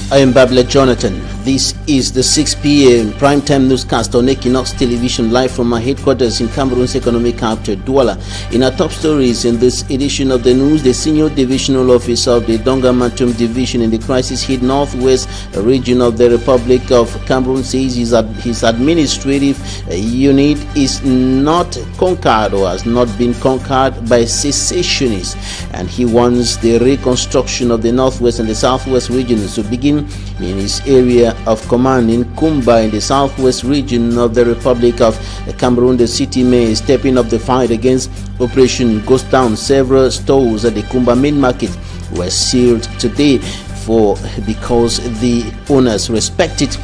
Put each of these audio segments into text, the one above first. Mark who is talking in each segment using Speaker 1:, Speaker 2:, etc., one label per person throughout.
Speaker 1: I am Babla Jonathan. This is the 6 p.m. primetime newscast on Equinoxe television, live from our headquarters in Cameroon's economic capital, Douala. In our top stories in this edition of the news, the senior divisional officer of the Donga-Mantum division in the crisis-hit northwest region of the Republic of Cameroon says his administrative unit is not conquered or has not been conquered by secessionists, and he wants the reconstruction of the northwest and the southwest regions to begin in his area of command in Kumba in the southwest region of the Republic of Cameroon. The city mayor is stepping up the fight against Operation Ghost Town. Several stores at the Kumba main market were sealed today because the owners respected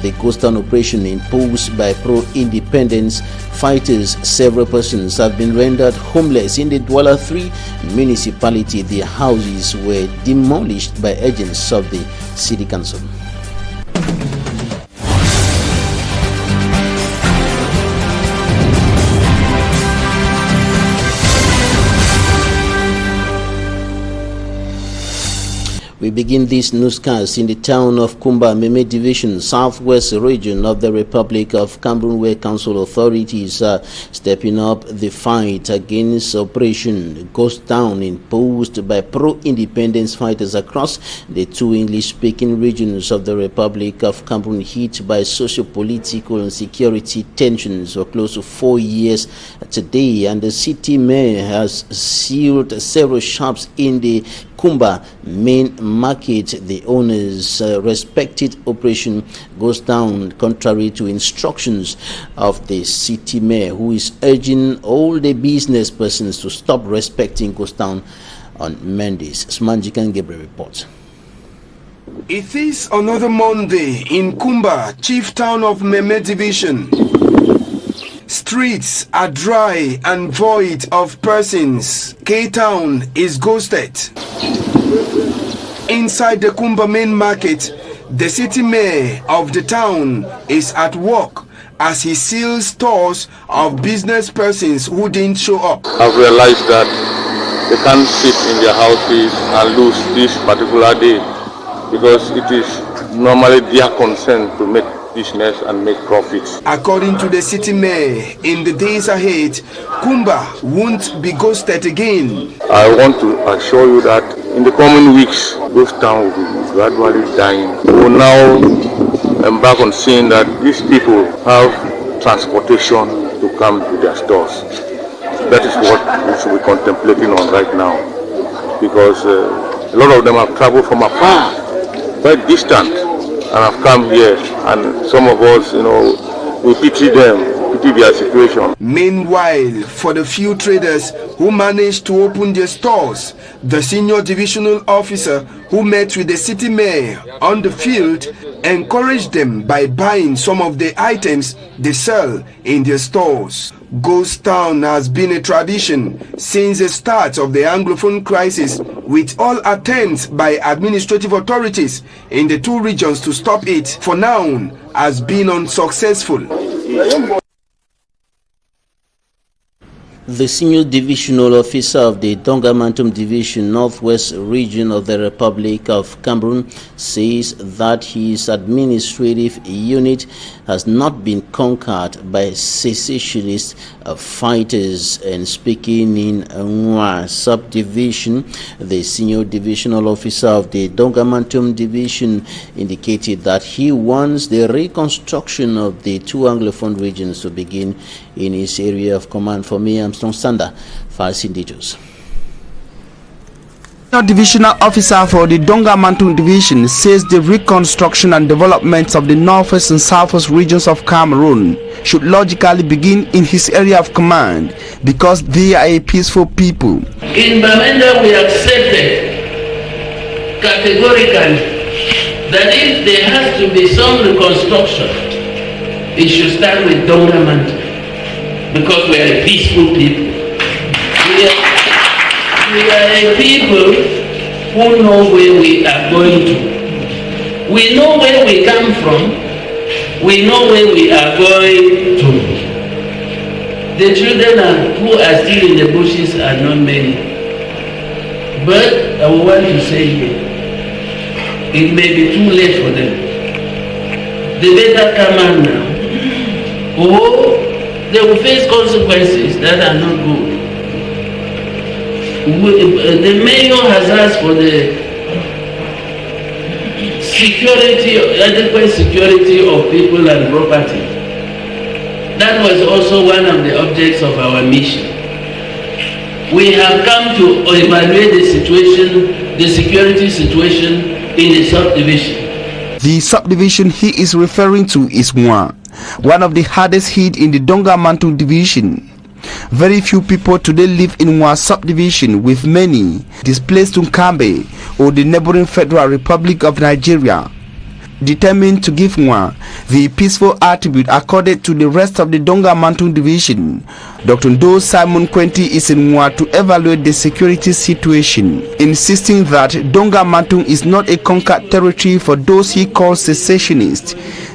Speaker 1: the Ghost Town operation imposed by pro-independence fighters. Several persons have been rendered homeless in the Douala 3 municipality. Their houses were demolished by agents of the city council. We begin this newscast in the town of Kumba, Meme Division, southwest region of the Republic of Cameroon, where council authorities are stepping up the fight against Operation Ghost Town imposed by pro-independence fighters across the two English-speaking regions of the Republic of Cameroon, hit by socio-political and security tensions for close to 4 years today. And the city mayor has sealed several shops in the Kumba main market. The owners respected Operation Ghost Down, contrary to instructions of the city mayor, who is urging all the business persons to stop respecting Ghost Down on Mondays. Smanjikan Gabriel reports.
Speaker 2: It is another Monday in Kumba, chief town of Meme Division. Streets are dry and void of persons. K-Town is ghosted. Inside the Kumba main market, the city mayor of the town is at work as he seals stores of business persons who didn't show up.
Speaker 3: I've realized that they can't sit in their houses and lose this particular day, because it is normally their concern to make business and make profits.
Speaker 2: According to the city mayor, in the days ahead, Kumba won't be ghosted again.
Speaker 3: I want to assure you that in the coming weeks, Ghost Town will be gradually dying. We will now embark on seeing that these people have transportation to come to their stores. That is what we should be contemplating on right now, because a lot of them have traveled from afar, quite distant, and have come here, and some of us, we pity them, pity their situation.
Speaker 2: Meanwhile, for the few traders who managed to open their stores, the senior divisional officer who met with the city mayor on the field encouraged them by buying some of the items they sell in their stores. Ghost Town has been a tradition since the start of the Anglophone crisis, with all attempts by administrative authorities in the two regions to stop it, for now, has been unsuccessful.
Speaker 1: The senior divisional officer of the Donga-Mantum division, northwest region of the Republic of Cameroon, says that his administrative unit has not been conquered by secessionist fighters. And speaking in Nwa subdivision, the senior divisional officer of the Donga-Mantum division indicated that he wants the reconstruction of the two Anglophone regions to begin in his area of command. For me, Armstrong Sander, files in details.
Speaker 4: Divisional officer for the Donga-Mantum division says the reconstruction and development of the northwest and southwest regions of Cameroon should logically begin in his area of command, because they are a peaceful people.
Speaker 5: In Bamenda, we accepted categorically that if there has to be some reconstruction, it should start with Donga-Mantum, because we are a peaceful people. We are a people who know where we are going to. We know where we come from. We know where we are going to. The children who are still in the bushes are not many. But I want to say here, it may be too late for them. They better come out now, or they will face consequences that are not good. The mayor has asked for the security, adequate security of people and property. That was also one of the objects of our mission. We have come to evaluate the situation, the security situation in the subdivision.
Speaker 4: The subdivision he is referring to is one of the hardest hit in the Donga Mantung division. Very few people today live in Mwa subdivision, with many displaced to Kamer or the neighboring Federal Republic of Nigeria. Determined to give Mwa the peaceful attribute accorded to the rest of the Donga Mantung division, Dr. Ndo Simon Kwenti is in Mwa to evaluate the security situation, insisting that Donga Mantung is not a conquered territory for those he calls secessionists.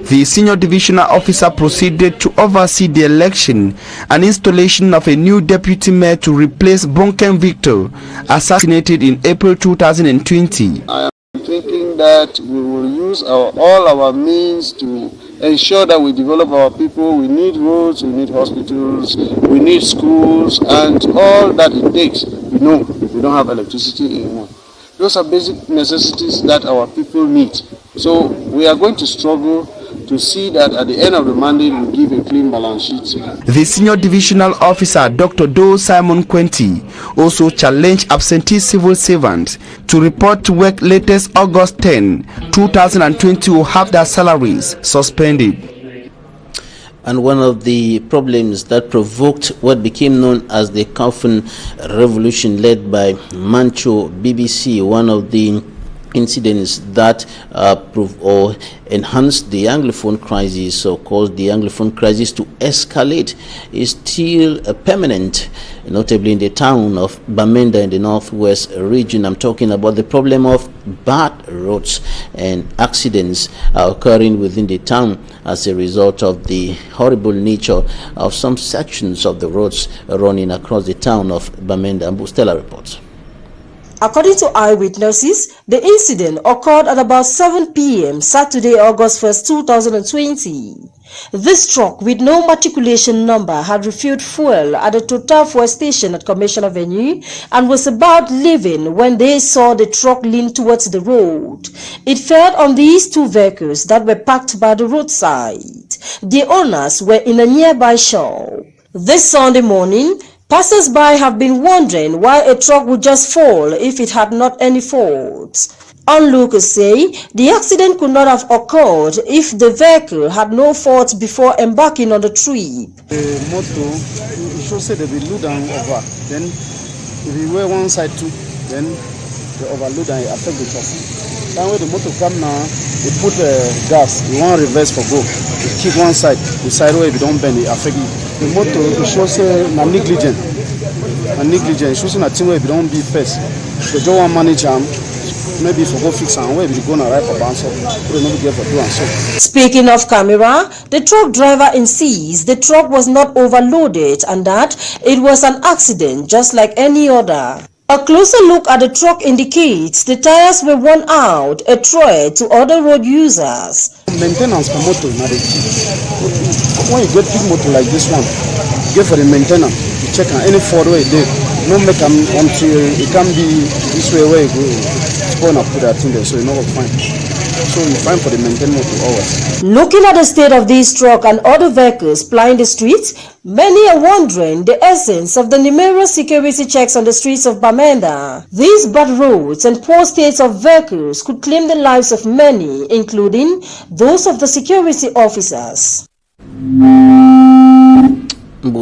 Speaker 4: The senior divisional officer proceeded to oversee the election and installation of a new deputy mayor to replace Bonken Victor, assassinated in April 2020.
Speaker 6: I am thinking that we will use all our means to ensure that we develop our people. We need roads, we need hospitals, we need schools, and all that it takes. We know we don't have electricity anymore. Those are basic necessities that our people need. So we are going to struggle to see that at the end of the mandate we give a clean balance sheet.
Speaker 4: The senior divisional officer, Dr. Do Simon Kwenti, also challenged absentee civil servants to report to work latest August 10, 2020 or have their salaries suspended.
Speaker 1: And one of the problems that provoked what became known as the Coffin Revolution, led by Mancho BBC, one of the incidents that enhanced the Anglophone crisis, or caused the Anglophone crisis to escalate, is still permanent, notably in the town of Bamenda in the northwest region. I'm talking about the problem of bad roads and accidents occurring within the town as a result of the horrible nature of some sections of the roads running across the town of Bamenda. Stella reports.
Speaker 7: According to eyewitnesses, the incident occurred at about 7 p.m. Saturday, August 1st, 2020. This truck with no matriculation number had refueled fuel at the Total fuel station at Commission Avenue and was about leaving when they saw the truck lean towards the road. It failed on these two vehicles that were parked by the roadside. The owners were in a nearby shop. This Sunday morning, passers-by have been wondering why a truck would just fall if it had not any faults. Onlookers say the accident could not have occurred if the vehicle had no faults before embarking on the trip.
Speaker 6: The motor, it shows that they will load down over. Then if you wear one side too, then the overload and it affect the truck. Then when the motor come now, they put gas, you want reverse for go. You keep one side, the side where if you don't bend it affect you. The motor, it shows negligent. Negligent, it shows that thing where if you don't be first. The job one manage maybe if you go fix and where if you go and ride for bounce up, you don't get for do and so.
Speaker 7: Speaking of Kamer, the truck driver insists the truck was not overloaded and that it was an accident just like any other. A closer look at the truck indicates the tires were worn out, a threat to other road users.
Speaker 6: Maintenance for motor, not the key. When you get big motor like this one, you get for the maintenance. You check on any Ford way there. No make them until it can be this way where you go. It's going to put that in there, so you know what fine. So you find for the maintenance motor always.
Speaker 7: Looking at the state of this truck and other vehicles plying the streets, many are wondering the essence of the numerous security checks on the streets of Bamenda. These bad roads and poor states of vehicles could claim the lives of many, including those of the security officers.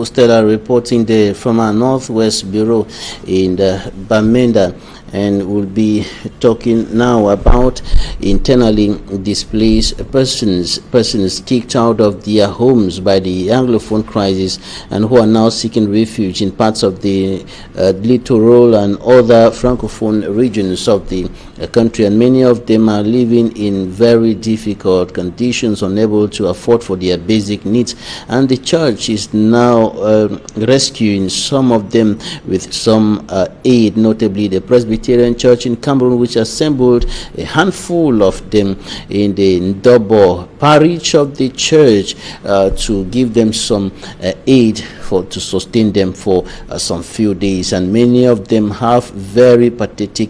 Speaker 1: Stella reporting there from our Northwest Bureau in Bamenda. And we'll be talking now about internally displaced persons kicked out of their homes by the Anglophone crisis and who are now seeking refuge in parts of the littoral and other Francophone regions of the country, and many of them are living in very difficult conditions, unable to afford for their basic needs, and the church is now rescuing some of them with some aid, notably the Presbyterian Presbyterian Church in Cameroon, which assembled a handful of them in the Ndobo parish of the church to give them some aid to sustain them for some few days. And many of them have very pathetic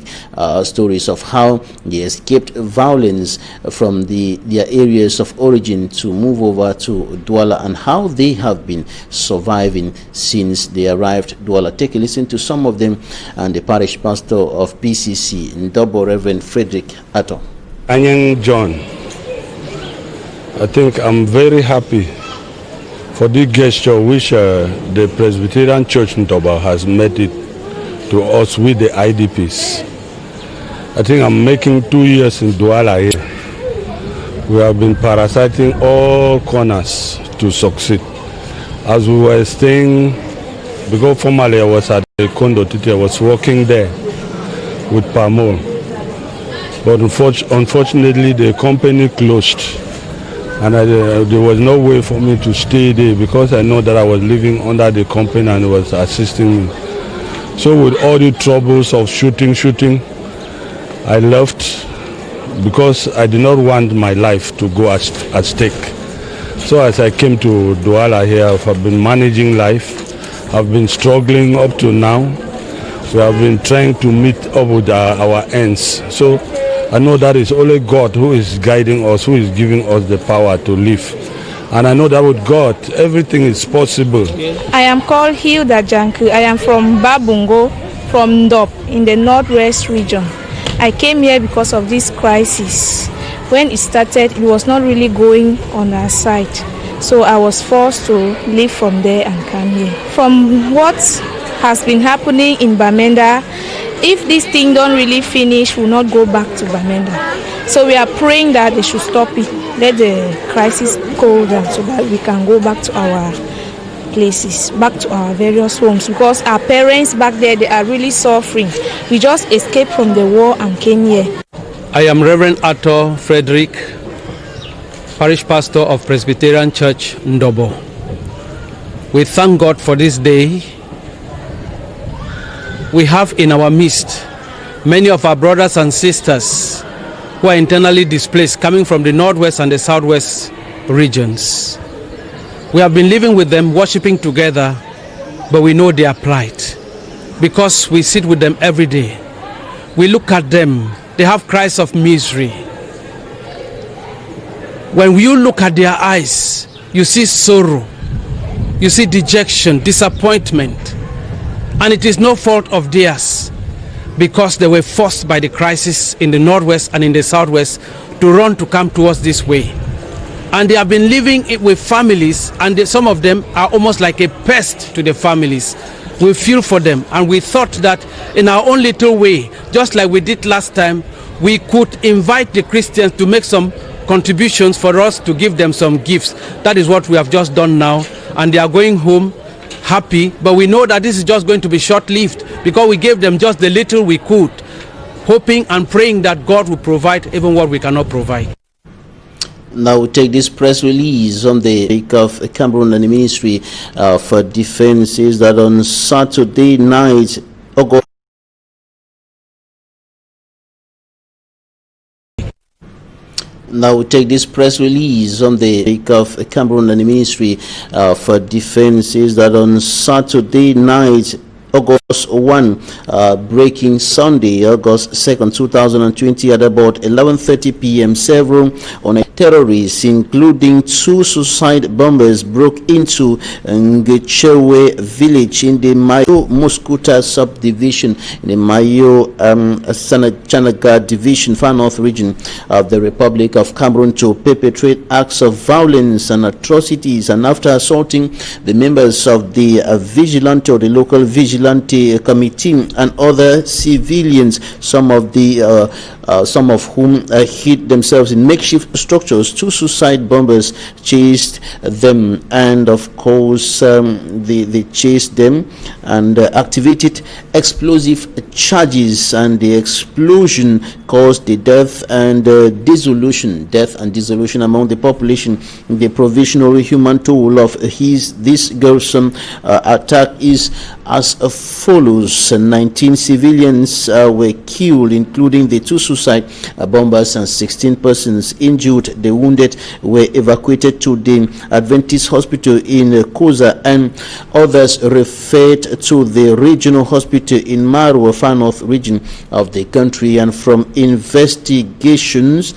Speaker 1: stories of how they escaped violence from their areas of origin to move over to Douala, and how they have been surviving since they arrived Douala. Take a listen to some of them and the parish pastor of PCC in Ndobo, Reverend Frederick Atto.
Speaker 8: Anyang John, I think I'm very happy for the gesture which the Presbyterian Church in Ndobo has made it to us with the IDPs. I think I'm making 2 years in Douala here. We have been parasiting all corners to succeed. As we were staying, because formerly I was at the condo, I was working there with Pamol. But unfortunately the company closed. And there was no way for me to stay there because I know that I was living under the company and it was assisting me. So with all the troubles of shooting, I left because I did not want my life to go at stake. So as I came to Douala here, I've been managing life. I've been struggling up to now. We have been trying to meet up with our ends. So I know that it's only God who is guiding us, who is giving us the power to live. And I know that with God, everything is possible.
Speaker 9: I am called Hilda Janku. I am from Babungo, from Ndop, in the Northwest region. I came here because of this crisis. When it started, it was not really going on our side. So I was forced to leave from there and come here. From what has been happening in Bamenda, if this thing don't really finish, we'll not go back to Bamenda. So we are praying that they should stop it, let the crisis cool down so that we can go back to our places, back to our various homes, because our parents back there, they are really suffering. We just escaped from the war and came here.
Speaker 10: I am Reverend Atto Frederick, Parish Pastor of Presbyterian Church Ndobo. We thank God for this day. We have in our midst many of our brothers and sisters who are internally displaced, coming from the Northwest and the Southwest regions. We have been living with them, worshiping together, but we know their plight because we sit with them every day. We look at them, they have cries of misery. When you look at their eyes, you see sorrow, you see dejection, disappointment. And it is no fault of theirs because they were forced by the crisis in the Northwest and in the Southwest to run to come towards this way. And they have been living with families, and some of them are almost like a pest to the families. We feel for them, and we thought that in our own little way, just like we did last time, we could invite the Christians to make some contributions for us to give them some gifts. That is what we have just done now, and they are going home happy, but we know that this is just going to be short-lived because we gave them just the little we could, hoping and praying that God will provide even what we cannot provide.
Speaker 1: Now we take this press release on the week of Cameroon, and the Ministry for Defense says that on Saturday night, August Now we take this press release on the week of Cameroon, and the Ministry for Defense says that on Saturday night, August 1, breaking Sunday, August 2nd, 2020, at about 11:30 p.m., several terrorists, including 2 suicide bombers, broke into Ngechewe village in the Mayo Muskuta subdivision in the Mayo Chanaga division, far north region of the Republic of Cameroon, to perpetrate acts of violence and atrocities. And after assaulting the members of the vigilante or the local vigilante committee and other civilians, some of whom hid themselves in makeshift structures, 2 suicide bombers chased them, and of course they chased them and activated explosive charges, and the explosion caused the death and dissolution among the population. The provisional human toll of this gruesome attack is as follows. 19 civilians were killed, including the 2 suicide bombers, and 16 persons injured. The wounded were evacuated to the Adventist Hospital in Koza, and others referred to the regional hospital in Marwa, Far North region of the country. And from investigations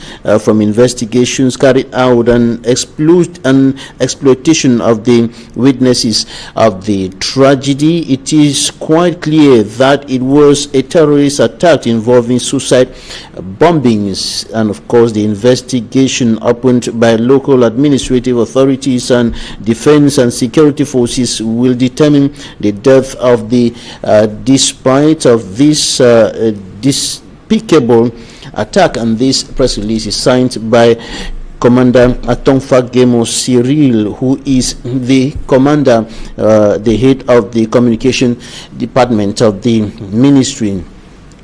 Speaker 1: carried out and exploitation of the witnesses of the tragedy, it is quite clear that it was a terrorist attack involving suicide bombings. And of course, the investigation opened by local administrative authorities and defense and security forces will determine the depth of the despite of this despicable attack. And this press release is signed by Commander Atongfa Gemo Cyril, who is the commander, the head of the communication department of the Ministry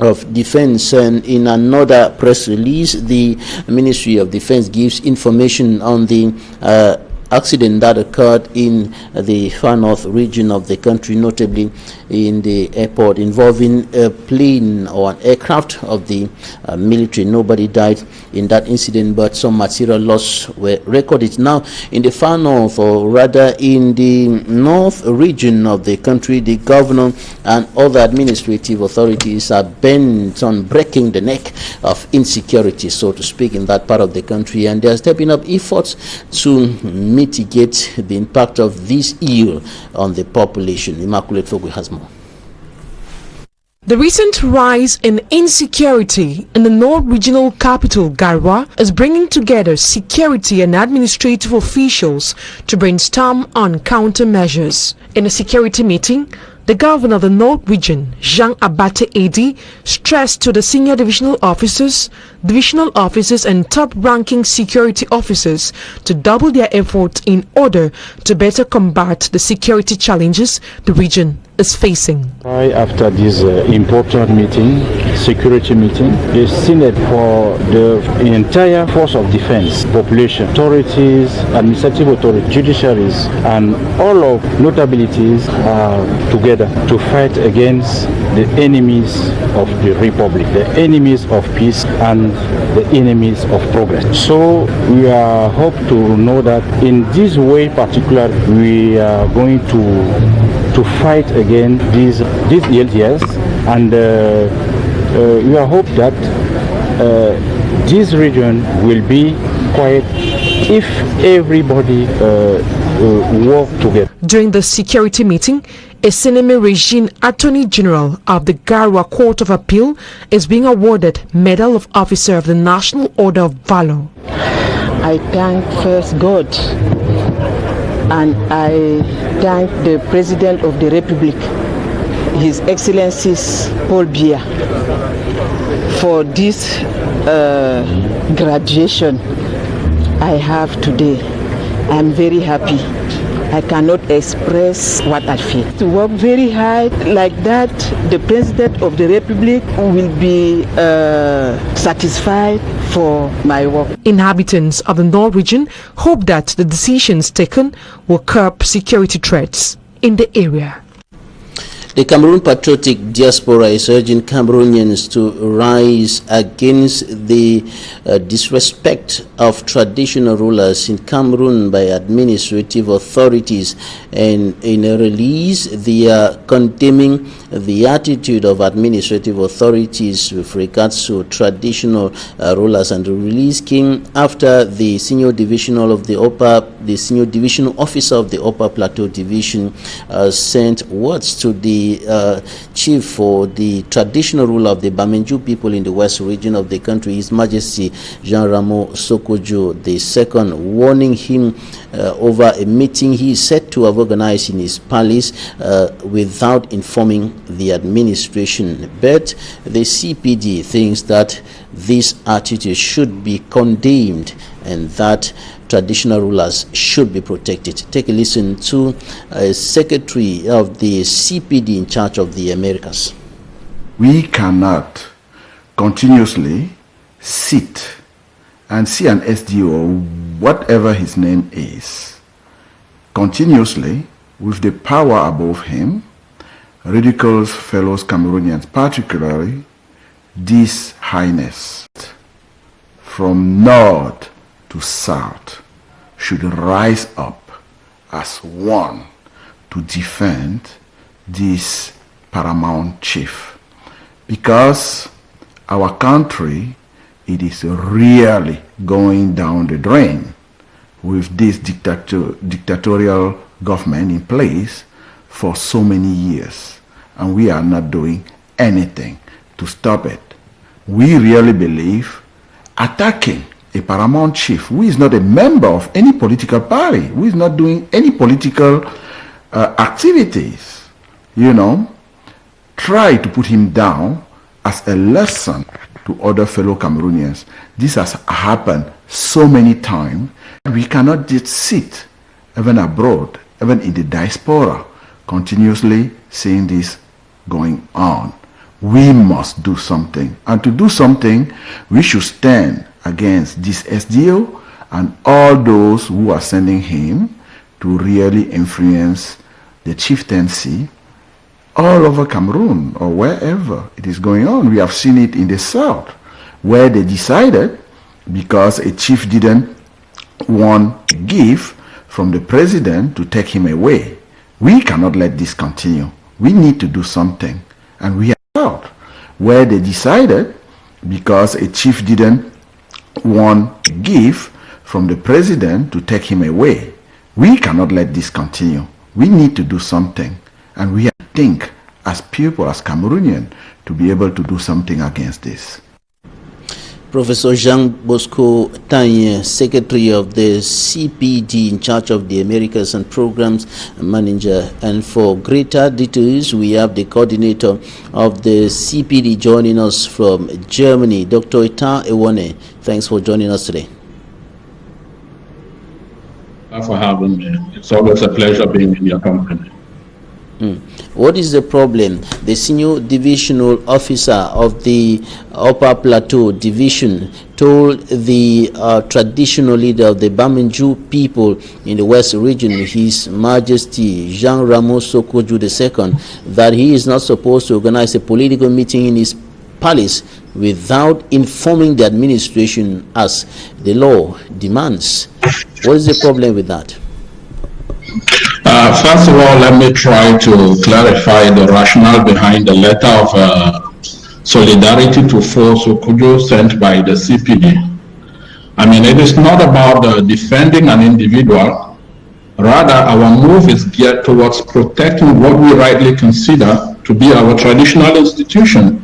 Speaker 1: of Defense. And in another press release, the Ministry of Defense gives information on the accident that occurred in the Far North region of the country, notably in the airport, involving a plane or an aircraft of the military. Nobody died in that incident, but some material loss were recorded. Now, in the Far North, or rather in the North region of the country, the governor and other administrative authorities are bent on breaking the neck of insecurity, so to speak, in that part of the country, and they are stepping up efforts to mitigate the impact of this ill on the population. Immaculate Fogwe has more.
Speaker 11: The recent rise in insecurity in the North Regional Capital, Garwa, is bringing together security and administrative officials to brainstorm on countermeasures. In a security meeting, the governor of the North Region, Jean Abate Edi, stressed to the senior divisional officers and top-ranking security officers to double their efforts in order to better combat the security challenges the region is facing.
Speaker 12: Right after this important meeting, security meeting, the Senate for the entire force of defense, population, authorities, administrative authorities, judiciaries, and all of notabilities are together to fight against the enemies of the republic, the enemies of peace, and the enemies of progress. So we are hope to know that in this way particular, we are going to fight against these LTS, and we are hope that this region will be quiet if everybody work together.
Speaker 11: During the security meeting, a Seneme Regine Attorney General of the Garwa Court of Appeal is being awarded Medal of Officer of the National Order of Valor.
Speaker 13: I thank first God, and I thank the President of the Republic, His Excellencies Paul Biya, for this graduation I have today. I'm very happy. I cannot express what I feel. To work very hard like that, the President of the Republic will be satisfied for my work.
Speaker 11: Inhabitants of the North region hope that the decisions taken will curb security threats in the area.
Speaker 1: The Cameroon Patriotic Diaspora is urging Cameroonians to rise against the disrespect of traditional rulers in Cameroon by administrative authorities. And in a release, they are condemning the attitude of administrative authorities with regards to traditional rulers. And the release came after the senior divisional officer of the Upper Plateau Division sent words to the chief for the traditional ruler of the Bamenju people in the west region of the country, His Majesty Jean Ramo Sokojo II, warning him over a meeting he is said to have organized in his palace without informing the administration. But the CPD thinks that this attitude should be condemned and that traditional rulers should be protected. Take a listen to Secretary of the CPD in charge of the Americas.
Speaker 14: We cannot continuously sit and see an SDO, whatever his name is, continuously with the power above him, ridicules fellow Cameroonians, particularly this highness from north to south should rise up as one to defend this paramount chief, because our country, it is really going down the drain with this dictatorial government in place for so many years, and we are not doing anything to stop it. We really believe attacking a paramount chief who is not a member of any political party, who is not doing any political activities, try to put him down as a lesson to other fellow Cameroonians. This has happened so many times. We cannot just sit, even abroad, even in the diaspora, continuously seeing this going on. We must do something. And to do something, we should stand against this SDO and all those who are sending him to really influence the chieftaincy all over Cameroon or wherever it is going on. We have seen it in the south, where they decided, because a chief didn't want a gift from the president, to take him away. We cannot let this continue. We need to do something. And we are out, where they decided, because a chief didn't want a gift from the president, to take him away. We cannot let this continue. We need to do something. And we think as people, as Cameroonians, to be able to do something against this.
Speaker 1: Professor Jean Bosco Tanya, Secretary of the CPD in charge of the Americas and Programs Manager. And for greater details, we have the coordinator of the CPD joining us from Germany, Dr. Ita Ewane. Thanks for joining us today.
Speaker 15: Thanks for having me. It's always a pleasure being in your company.
Speaker 1: What is the problem? The senior divisional officer of the Upper Plateau Division told the traditional leader of the Bamenju people in the West region, His Majesty Jean Ramos Sokoju II, that he is not supposed to organize a political meeting in his palace without informing the administration as the law demands. What is the problem with that?
Speaker 15: First of all, let me try to clarify the rationale behind the letter of solidarity to force Sokojo sent by the CPD. I mean, it is not about defending an individual. Rather, our move is geared towards protecting what we rightly consider to be our traditional institution.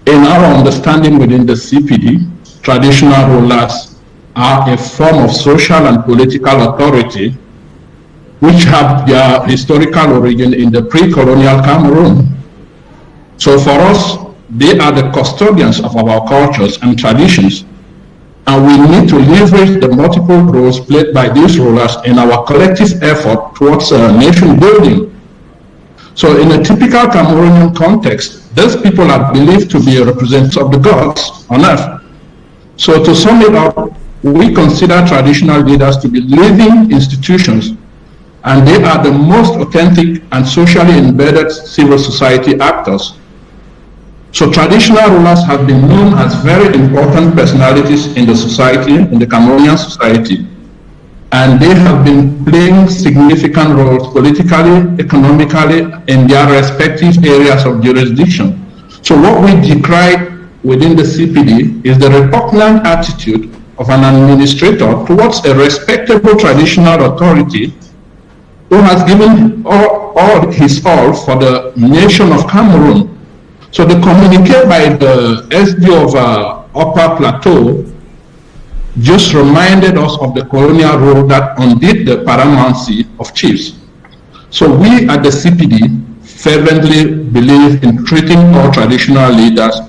Speaker 15: In our understanding within the CPD, traditional rulers are a form of social and political authority which have their historical origin in the pre-colonial Cameroon. So for us, they are the custodians of our cultures and traditions, and we need to leverage the multiple roles played by these rulers in our collective effort towards nation building. So in a typical Cameroonian context, these people are believed to be representatives of the gods on earth. So to sum it up, we consider traditional leaders to be living institutions, and they are the most authentic and socially embedded civil society actors. So traditional rulers have been known as very important personalities in the society, in the Cameroonian society, and they have been playing significant roles politically, economically, in their respective areas of jurisdiction. So what we decry within the CPD is the repugnant attitude of an administrator towards a respectable traditional authority who has given all his all for the nation of Cameroon. So the communique by the SDO of Upper Plateau just reminded us of the colonial rule that undid the paramountcy of chiefs. So we at the CPD fervently believe in treating all traditional leaders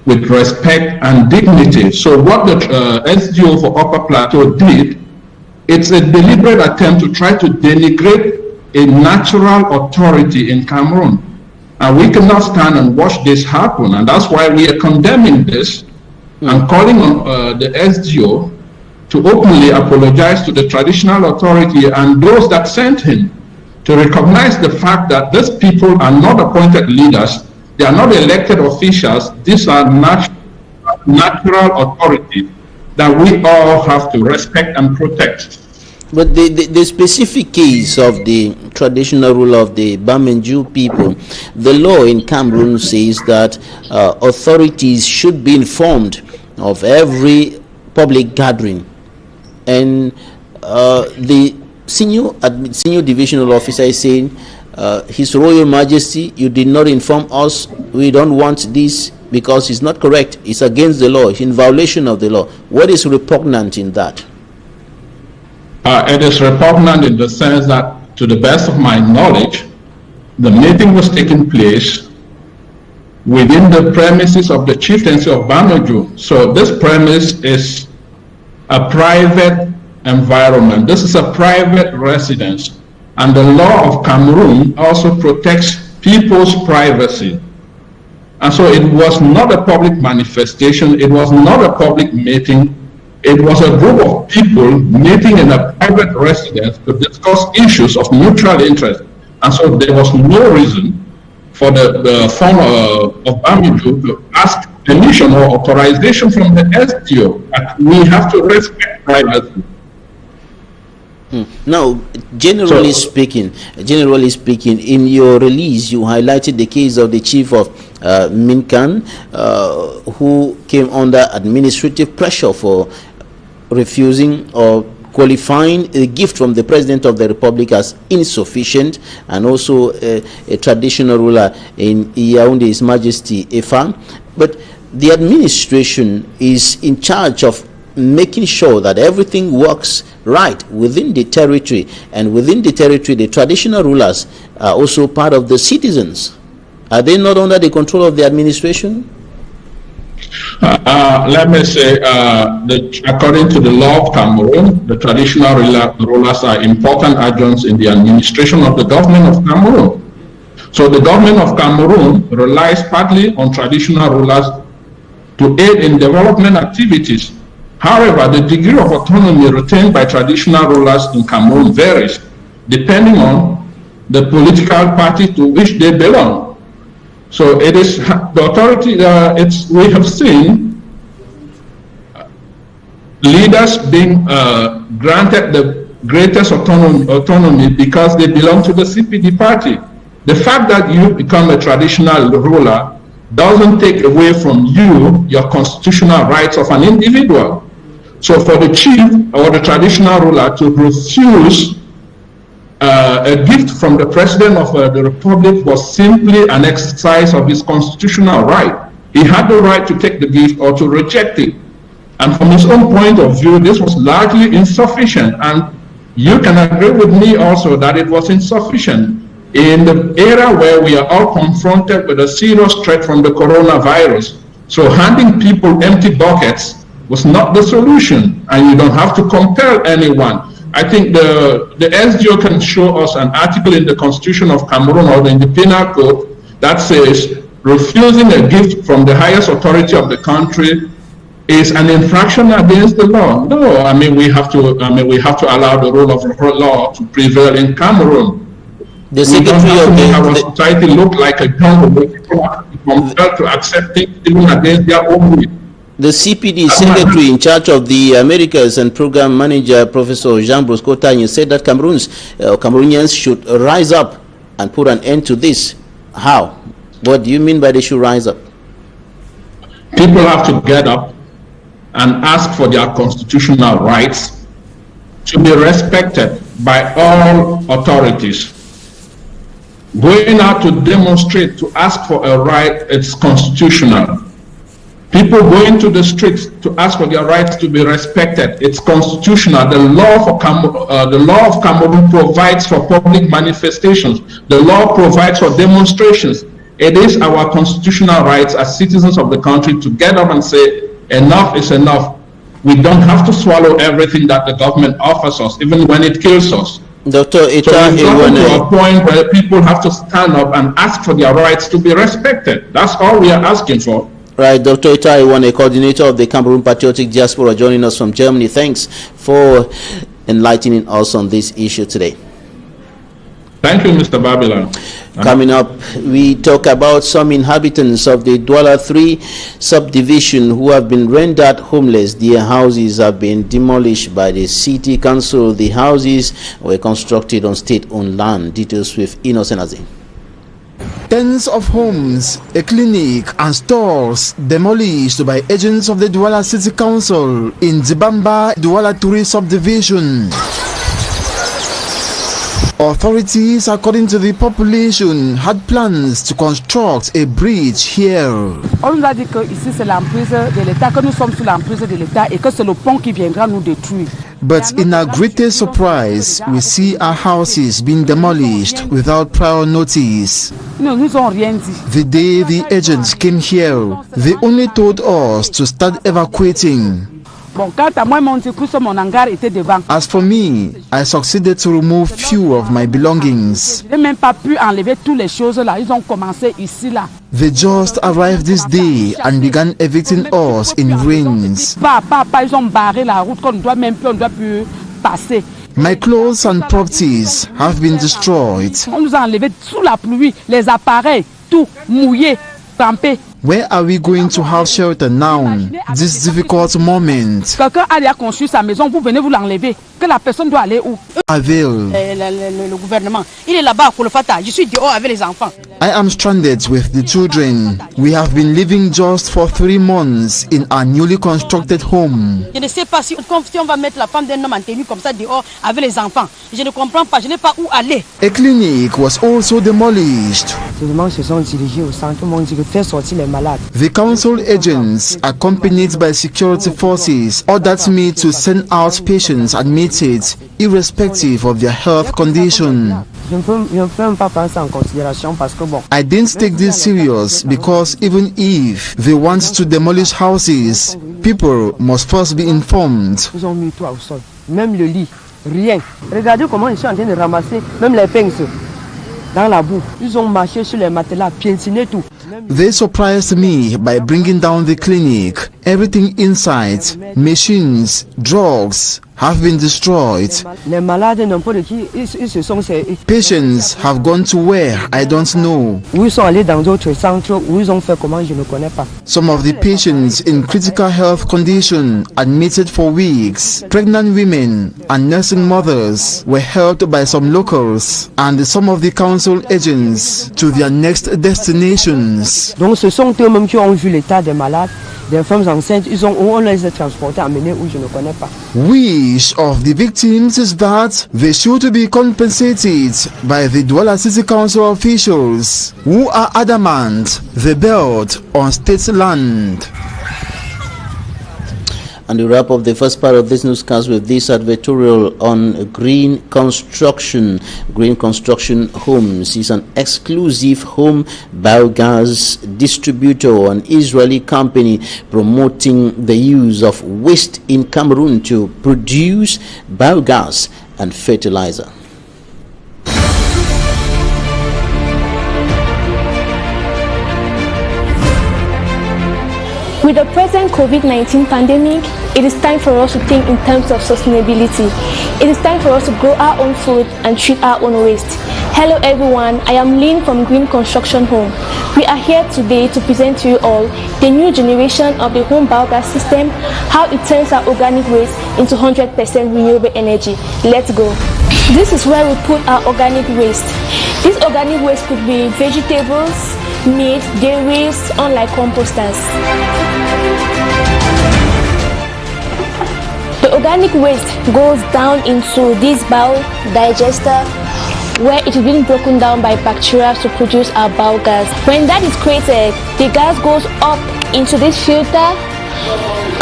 Speaker 15: with respect and dignity. So what the SDO for Upper Plateau did, it's a deliberate attempt to try to denigrate a natural authority in Cameroon. And we cannot stand and watch this happen. And that's why we are condemning this and calling on the SDO to openly apologize to the traditional authority and those that sent him to recognize the fact that these people are not appointed leaders, they are not elected officials, these are natural authorities that we all have to respect and protect.
Speaker 1: But the specific case of the traditional rule of the Bamenju people, the law in Cameroon says that authorities should be informed of every public gathering, and the senior divisional officer is saying, His Royal Majesty, you did not inform us, we don't want this because it's not correct, it's against the law, it's in violation of the law. What is repugnant in that?
Speaker 15: It is repugnant in the sense that, to the best of my knowledge, the meeting was taking place within the premises of the chieftaincy of Bamenju. So this premise is a private environment. This is a private residence, and the law of Cameroon also protects people's privacy. And so it was not a public manifestation, it was not a public meeting, it was a group of people meeting in a private residence to discuss issues of mutual interest. And so there was no reason for the form of Bamenju to ask permission or authorization from the SDO. We have to respect privacy.
Speaker 1: Now, generally speaking, in your release, you highlighted the case of the chief of Minkan, who came under administrative pressure for refusing or qualifying a gift from the President of the Republic as insufficient, and also a traditional ruler in Yaoundé, His Majesty Efa. But the administration is in charge of making sure that everything works right within the territory, and within the territory the traditional rulers are also part of the citizens. Are they not under the control of the administration?
Speaker 15: Let me say, according to the law of Cameroon, the traditional rulers are important agents in the administration of the government of Cameroon. So the government of Cameroon relies partly on traditional rulers to aid in development activities. However, the degree of autonomy retained by traditional rulers in Cameroon varies depending on the political party to which they belong. So it is the authority, we have seen leaders being granted the greatest autonomy because they belong to the CPD party. The fact that you become a traditional ruler doesn't take away from you your constitutional rights of an individual. So for the chief or the traditional ruler to refuse a gift from the President of the Republic was simply an exercise of his constitutional right. He had the right to take the gift or to reject it. And from his own point of view, this was largely insufficient. And you can agree with me also that it was insufficient in the era where we are all confronted with a serious threat from the coronavirus. So handing people empty buckets was not the solution, and you don't have to compel anyone. I think the SDO can show us an article in the Constitution of Cameroon or in the Penal Code that says refusing a gift from the highest authority of the country is an infraction against the law. No, I mean we have to allow the rule of law to prevail in Cameroon.
Speaker 1: The Secretary of
Speaker 15: our society look like a jungle where people are compelled to accept things even against their own will.
Speaker 1: The CPD secretary in charge of the Americas and program manager, Professor Jean Bosco Tanya, said that Cameroonians should rise up and put an end to this. How? What do you mean by they should rise up?
Speaker 15: People have to get up and ask for their constitutional rights to be respected by all authorities. Going out to demonstrate, to ask for a right, it's constitutional. People going to the streets to ask for their rights to be respected, it's constitutional. The law of Cameroon provides for public manifestations. The law provides for demonstrations. It is our constitutional rights as citizens of the country to get up and say, enough is enough. We don't have to swallow everything that the government offers us, even when it kills us.
Speaker 1: Dr.
Speaker 15: So we've gotten to a point where people have to stand up and ask for their rights to be respected. That's all we are asking for.
Speaker 1: Right, Dr. Itai, a coordinator of the Cameroon Patriotic Diaspora, joining us from Germany. Thanks for enlightening us on this issue today.
Speaker 15: Thank you, Mr. Babylon.
Speaker 1: Coming up, we talk about some inhabitants of the Douala 3 subdivision who have been rendered homeless. Their houses have been demolished by the city council. The houses were constructed on state-owned land. Details with Equinoxe.
Speaker 4: Tens of homes, a clinic and stores demolished by agents of the Douala City Council in Zibamba, Douala 3 subdivision. Authorities, according to the population, had plans to construct a bridge here.
Speaker 16: On nous a dit que ici c'est l'emprise de l'État, que nous sommes sous l'emprise de l'État et que c'est le pont qui viendra nous détruire.
Speaker 4: But in our greatest surprise, we see our houses being demolished without prior notice. The day the agents came here, they only told us to start evacuating. As for me, I succeeded to remove few of my belongings. They just arrived this day and began evicting us in rains. My clothes and properties have been destroyed. Where are we going to have shelter now, this difficult moment? Avail. I am stranded with the children. We have been living just for 3 months in our newly constructed home.
Speaker 17: Je ne sais pas si on va mettre la femme d'un homme en tenue comme ça dehors avec les enfants. Je ne comprends pas, je n'ai pas où aller.
Speaker 4: A clinic was also demolished. The council agents, accompanied by security forces, ordered me to send out patients admitted, irrespective of their health condition. I didn't take this serious because even if they want to demolish houses, people must first be informed.
Speaker 16: Même le lit, rien. Regardez comment ils sont en train de ramasser, même les pinces dans la boue. Ils ont marché sur les matelas, piétiné tout.
Speaker 4: They surprised me by bringing down the clinic. Everything inside, machines, drugs, have been destroyed. Patients have gone to where I don't know. Some of the patients in critical health condition admitted for weeks. Pregnant women and nursing mothers were helped by some locals and some of the council agents to their next destinations.
Speaker 16: Donc ce sont eux-mêmes qui ont vu l'état des malades, des femmes enceintes, on les a transportés, amenés où je ne connais pas.
Speaker 4: Wish of the victims is that they should be compensated by the Douala City Council officials who are adamant they built on state land.
Speaker 1: And we wrap up the first part of this newscast with this advertorial on Green Construction. Green Construction Homes is an exclusive home biogas distributor, an Israeli company promoting the use of waste in Cameroon to produce biogas and fertilizer.
Speaker 9: With the present COVID-19 pandemic, it is time for us to think in terms of sustainability. It is time for us to grow our own food and treat our own waste. Hello everyone, I am Lynn from Green Construction Home. We are here today to present to you all the new generation of the home biogas system, how it turns our organic waste into 100% renewable energy. Let's go. This is where we put our organic waste. This organic waste could be vegetables, meat, dairies, unlike composters. The organic waste goes down into this biodigester where it is being broken down by bacteria to produce our biogas. When that is created, the gas goes up into this filter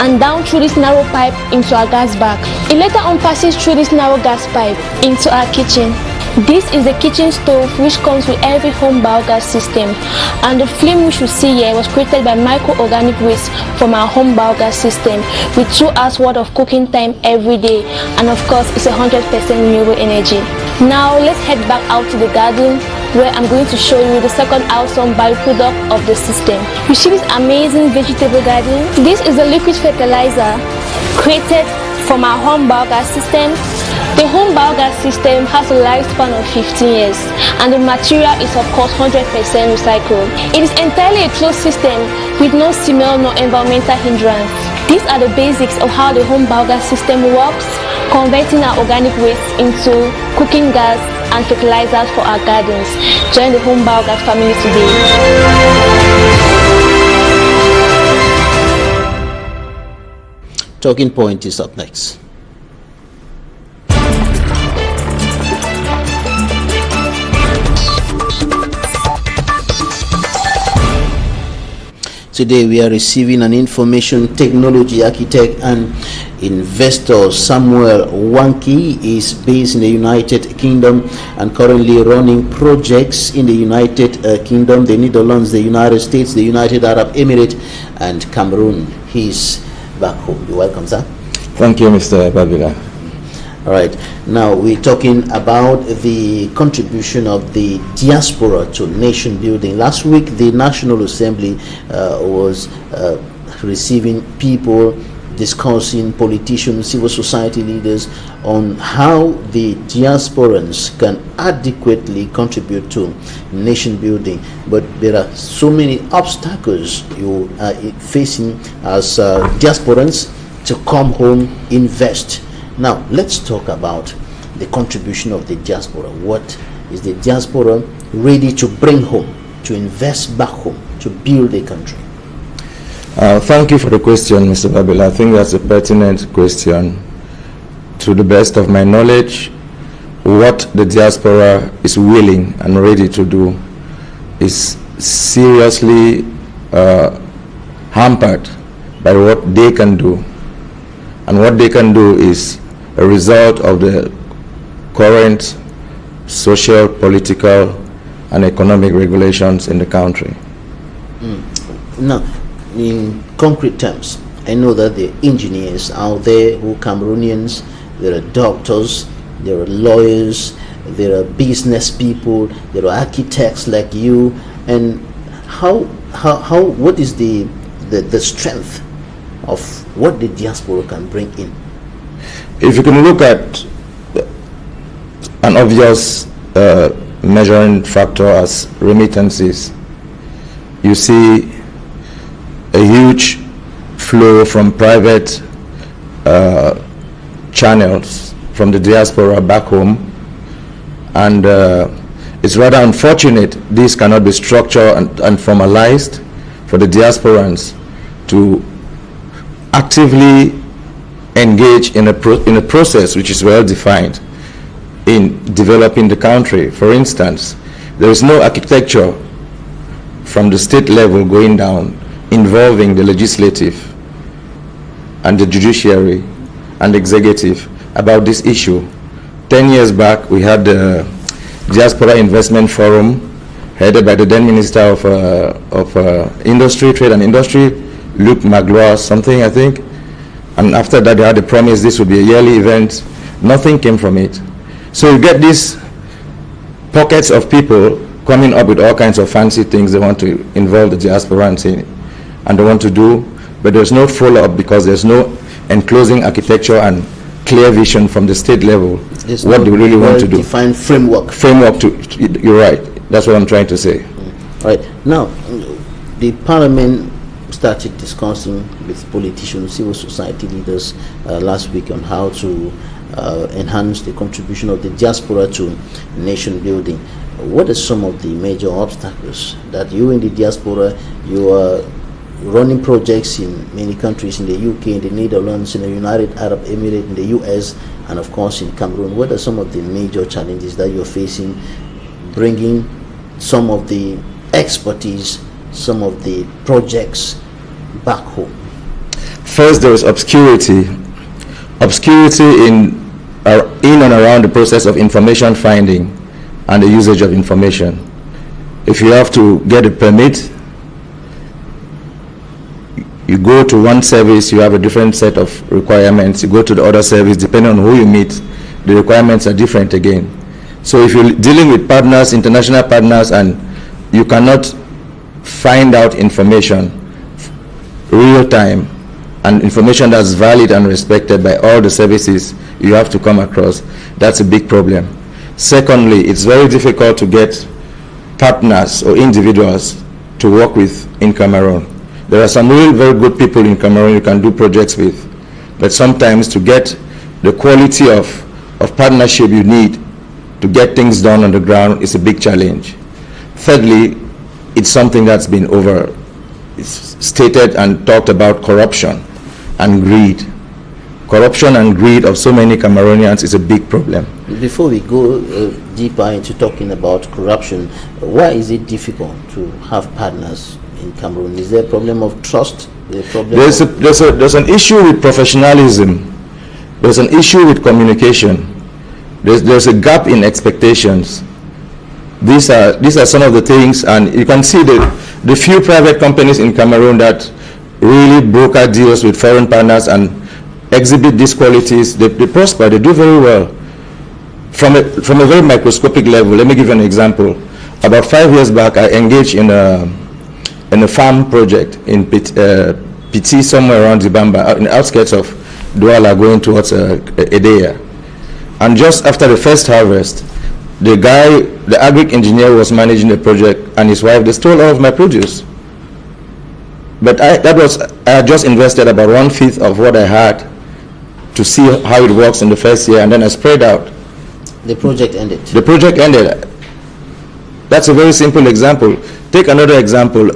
Speaker 9: and down through this narrow pipe into our gas bag. It later on passes through this narrow gas pipe into our kitchen. This is the kitchen stove which comes with every home biogas system, and the flame which you see here was created by microorganic waste from our home biogas system with 2 hours worth of cooking time every day, and of course it's 100% renewable energy. Now let's head back out to the garden where I'm going to show you the second awesome byproduct of the system. You see this amazing vegetable garden? This is a liquid fertilizer created from our home biogas system
Speaker 18: The home biogas system has a lifespan of 15 years, and the material is of course 100% recycled. It is entirely a closed system with no smell nor environmental hindrance. These are the basics of how the home biogas system works, converting our organic waste into cooking gas and fertilizers for our gardens. Join the home biogas family today.
Speaker 1: Talking Point is up next. Today we are receiving an information technology architect and investor. Samuel Wanki is based in the United Kingdom and currently running projects in the United Kingdom, the Netherlands, the United States, the United Arab Emirates and Cameroon. He's back home. You're welcome, sir.
Speaker 19: Thank you, Mr. Babila.
Speaker 1: All right. Now we're talking about the contribution of the diaspora to nation building. Last week, the National Assembly was receiving people, discussing politicians, civil society leaders on how the diasporans can adequately contribute to nation building. But there are so many obstacles you are facing as diasporans to come home, invest. Now, let's talk about the contribution of the diaspora. What is the diaspora ready to bring home, to invest back home, to build a country?
Speaker 19: Thank you for the question, Mr. Babila. I think that's a pertinent question. To the best of my knowledge, what the diaspora is willing and ready to do is seriously hampered by what they can do. And what they can do is a result of the current social, political, and economic regulations in the country.
Speaker 1: Now, in concrete terms, I know that there are engineers out there who are Cameroonians, there are doctors, there are lawyers, there are business people, there are architects like you, and what is the strength of what the diaspora can bring in?
Speaker 19: If you can look at an obvious measuring factor as remittances, you see a huge flow from private channels from the diaspora back home, and it's rather unfortunate this cannot be structured and formalized for the diasporans to actively engage in a process which is well defined in developing the country. For instance, there is no architecture from the state level going down involving the legislative and the judiciary and the executive about this issue. 10 years back, we had the Diaspora Investment Forum headed by the then Minister of Industry, Trade and Industry, Luc Magloire, something I think. And after that, they had a promise this would be a yearly event. Nothing came from it. So you get these pockets of people coming up with all kinds of fancy things they want to involve the diasporans in, and they want to do, but there's no follow-up because there's no enclosing architecture and clear vision from the state level.
Speaker 1: There's
Speaker 19: what do we really want to do?
Speaker 1: Define framework.
Speaker 19: You're right. That's what I'm trying to say.
Speaker 1: Right. Now, the parliament started discussing with politicians, civil society leaders last week on how to enhance the contribution of the diaspora to nation building. What are some of the major obstacles that you in the diaspora, you are running projects in many countries, in the UK, in the Netherlands, in the United Arab Emirates, in the US, and of course in Cameroon? What are some of the major challenges that you're facing, bringing some of the expertise, some of the projects back home?
Speaker 19: First, there is obscurity in and around the process of information finding and the usage of information. If you have to get a permit, you go to one service, you have a different set of requirements. You go to the other service, depending on who you meet, the requirements are different again. So if you're dealing with partners, international partners, and you cannot find out information real time and information that's valid and respected by all the services you have to come across, that's a big problem. Secondly, it's very difficult to get partners or individuals to work with in Cameroon. There are some really very good people in Cameroon you can do projects with, but sometimes to get the quality of partnership you need to get things done on the ground is a big challenge. Thirdly, it's something that's been stated and talked about, corruption and greed. Corruption and greed of so many Cameroonians is a big problem.
Speaker 1: Before we go deeper into talking about corruption, why is it difficult to have partners in Cameroon? Is there a problem of trust?
Speaker 19: There's an issue with professionalism. There's an issue with communication. There's a gap in expectations. These are some of the things, and you can see the few private companies in Cameroon that really broker deals with foreign partners and exhibit these qualities. They prosper. They do very well. From a very microscopic level, let me give you an example. About 5 years back, I engaged in a farm project in Piti, somewhere around Zibamba, in the outskirts of Douala, going towards Edea. And just after the first harvest, the agric engineer was managing the project, and his wife, they stole all of my produce. But I had just invested about 1/5 of what I had to see how it works in the first year, and then I spread out.
Speaker 1: The project ended.
Speaker 19: The project ended. That's a very simple example. Take another example.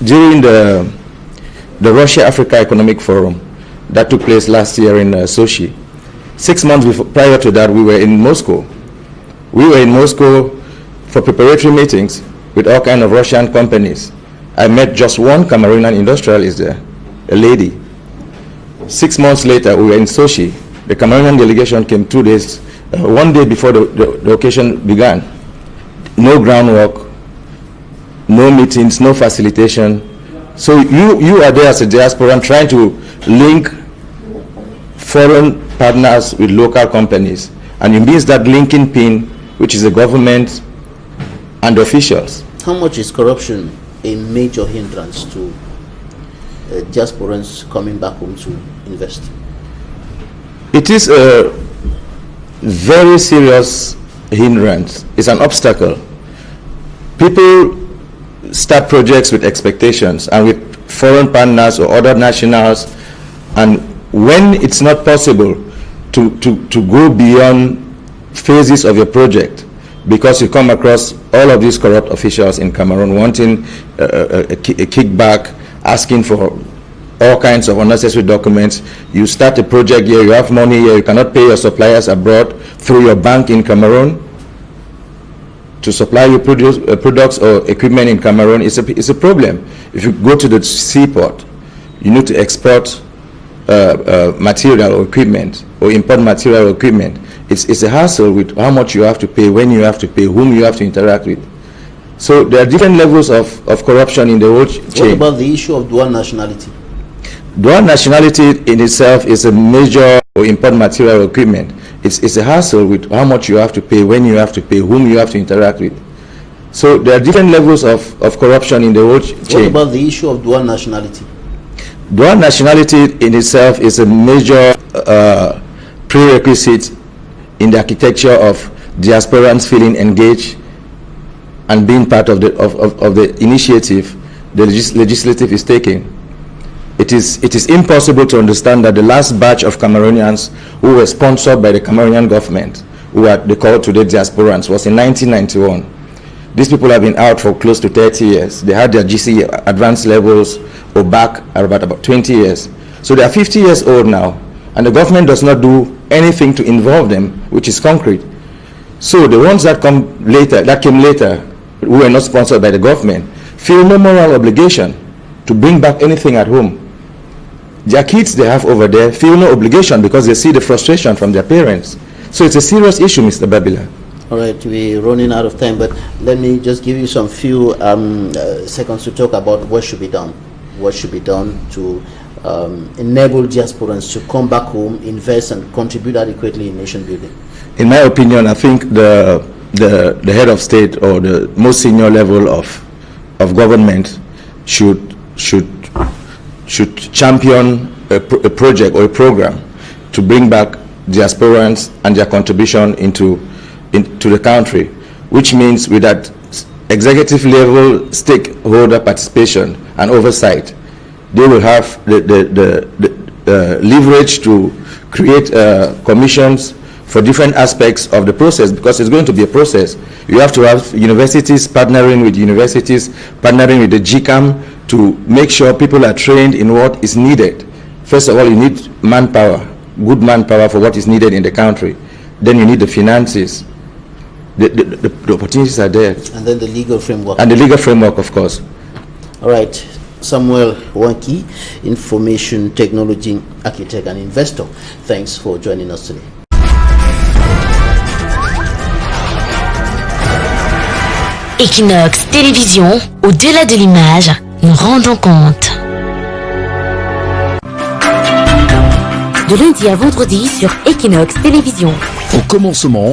Speaker 19: During the Russia-Africa Economic Forum that took place last year in Sochi, 6 months prior to that, we were in Moscow. We were in Moscow for preparatory meetings with all kinds of Russian companies. I met just one Cameroonian industrialist there, a lady. 6 months later, we were in Sochi. The Cameroonian delegation came 2 days, 1 day before the occasion began. No groundwork, no meetings, no facilitation. So you are there as a diaspora trying to link foreign partners with local companies, and you miss that linking pin, which is the government and officials.
Speaker 1: How much is corruption a major hindrance to diasporans coming back home to invest?
Speaker 19: It is a very serious hindrance. It's an obstacle. People start projects with expectations and with foreign partners or other nationals, and when it's not possible to go beyond phases of your project because you come across all of these corrupt officials in Cameroon wanting a kickback, asking for all kinds of unnecessary documents. You start a project here, you have money here, you cannot pay your suppliers abroad through your bank in Cameroon to supply your products or equipment in Cameroon. It's a problem. If you go to the seaport, you need to export material or equipment or import material or equipment. It's a hassle with how much you have to pay, when you have to pay, whom you have to interact with. So there are different levels of corruption in the whole chain.
Speaker 1: What about the issue of dual nationality?
Speaker 19: Dual nationality in itself is a major or import material or equipment. It's a hassle with how much you have to pay, when you have to pay, whom you have to interact with. So there are different levels of corruption in the whole chain.
Speaker 1: What about the issue of dual nationality?
Speaker 19: Dual nationality in itself is a major prerequisite in the architecture of diasporans feeling engaged and being part of the initiative the legislative is taking. It is impossible to understand that the last batch of Cameroonians who were sponsored by the Cameroonian government, who are they call today diasporans, was in 1991. These people have been out for close to 30 years. They had their GC advanced levels or back at about 20 years. So they are 50 years old now, and the government does not do anything to involve them, which is concrete. So the ones that came later, who were not sponsored by the government, feel no moral obligation to bring back anything at home. Their kids they have over there feel no obligation because they see the frustration from their parents. So it's a serious issue, Mr. Babila.
Speaker 1: All right, we're running out of time, but let me just give you some few seconds to talk about what should be done. What should be done to enable diasporans to come back home, invest, and contribute adequately in nation building?
Speaker 19: In my opinion, I think the head of state or the most senior level of government should should champion a project or a program to bring back diasporans and their contribution into the country, which means with that executive level stakeholder participation and oversight, they will have the leverage to create commissions for different aspects of the process, because it's going to be a process. You have to have universities partnering with universities, partnering with the GCAM to make sure people are trained in what is needed. First of all, you need manpower, good manpower for what is needed in the country. Then you need the finances. The opportunities are there.
Speaker 1: And then the legal framework.
Speaker 19: And the legal framework, of course.
Speaker 1: All right. Samuel Wanki, information technology architect and investor. Thanks for joining us today.
Speaker 20: Equinoxe Télévision, au-delà de l'image, nous rendons compte. De lundi à vendredi sur Equinoxe Télévision.
Speaker 21: Au commencement,